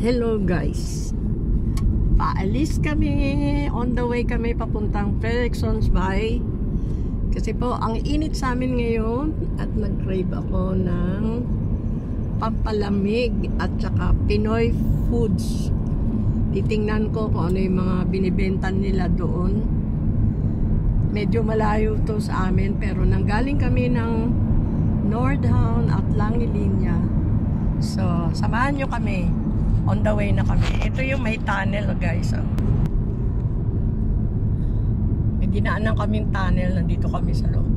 Hello guys, paalis kami, on the way kami papuntang Fredricksons Bay kasi po ang init sa amin ngayon at nag-crave ako ng pampalamig at saka Pinoy foods. Titingnan ko kung ano yung mga binibenta nila doon. Medyo malayo to sa amin pero nanggaling kami ng Nordhavn at Langelinia, so samahan nyo kami. On the way na kami. Ito yung may tunnel guys. May dinaanan kaming tunnel. Nandito kami sa loob.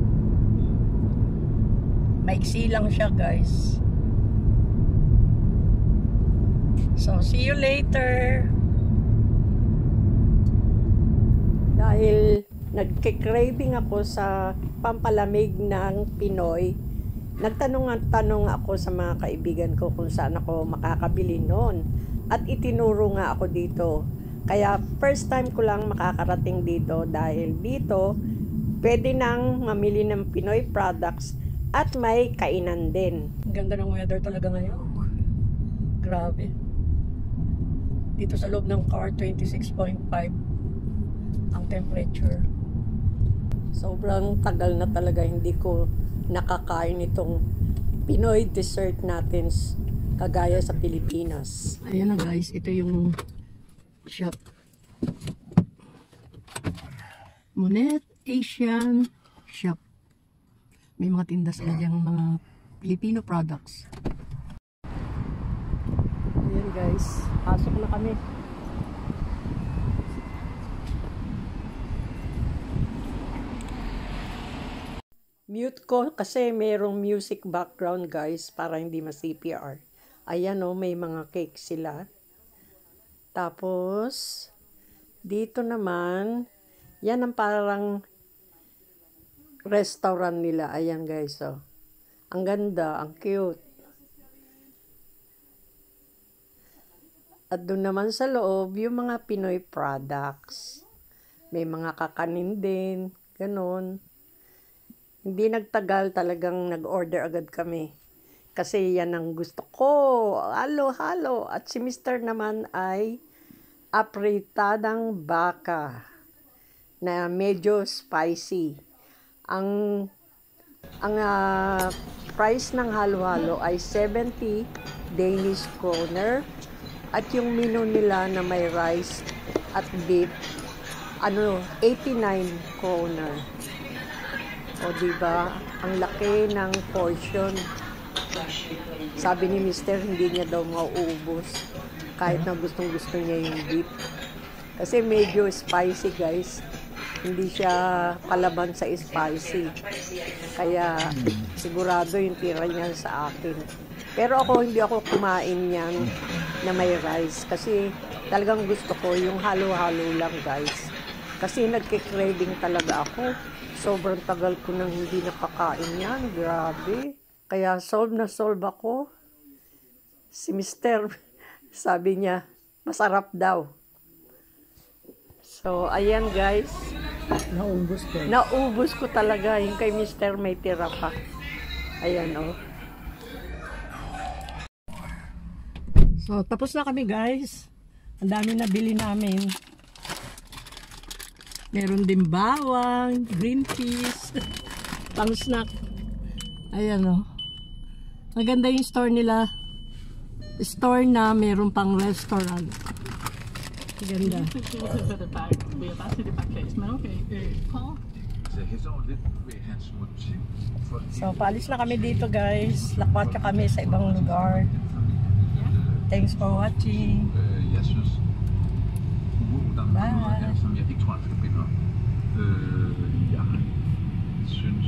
Maiksi lang siya guys. So see you later. Dahil nagkikraving ako sa pampalamig ng Pinoy, nagtanong ako sa mga kaibigan ko kung saan ako makakabili noon. At itinuro nga ako dito. Kaya first time ko lang makakarating dito dahil dito pwede nang mamili ng Pinoy products at may kainan din. Ganda ng weather talaga ngayon. Grabe. Dito sa loob ng car, 26.5 ang temperature. Sobrang tagal na talaga hindi ko nakakain itong Pinoy dessert natin kagaya sa Pilipinas. Ayan na guys, ito yung shop. Monet Asian Shop. May mga tinda sila diyang mga Filipino products. Ayan guys, pasok na kami. Mute ko kasi mayroong music background guys para hindi ma-CPR. Ayan o, may mga cake sila. Tapos, dito naman, yan ang parang restaurant nila. Ayan guys o. Ang ganda, ang cute. At doon naman sa loob, yung mga Pinoy products. May mga kakanin din, ganon. Hindi nagtagal, talagang nag-order agad kami. Kasi yan ang gusto ko. Halo-halo. At si Mr. naman ay apritadang baka na medyo spicy. Ang price ng halo-halo ay 70 Danish kroner. At yung menu nila na may rice at beef, 89 kroner. O diba, ang laki ng portion. Sabi ni Mr. hindi niya daw mauubos kahit na gustong-gusto niya yung beef. Kasi medyo spicy guys. Hindi siya palaban sa spicy. Kaya sigurado yung tira niya sa akin. Pero ako, hindi ako kumain yan na may rice. Kasi talagang gusto ko yung halo-halo lang guys. Kasi nagkikraving talaga ako. Sobrang tagal ko nang hindi nakakain yan. Grabe. Kaya solve na solve ako. Si Mr. sabi niya, masarap daw. So, ayan guys. Naubos ko. Naubos ko talaga. Yung kay Mr. may tira pa. Ayan o. So, tapos na kami guys. Ang dami na bili namin. Meron din bawang, green peas, pang snack. Ayan o. Maganda yung store nila. Store na meron pang restaurant. Ganda. So, paalis na kami dito guys. Lakwat ka kami sa ibang lugar. Thanks for watching. Bye. Som jeg ikke tror, jeg forbinder. Jeg synes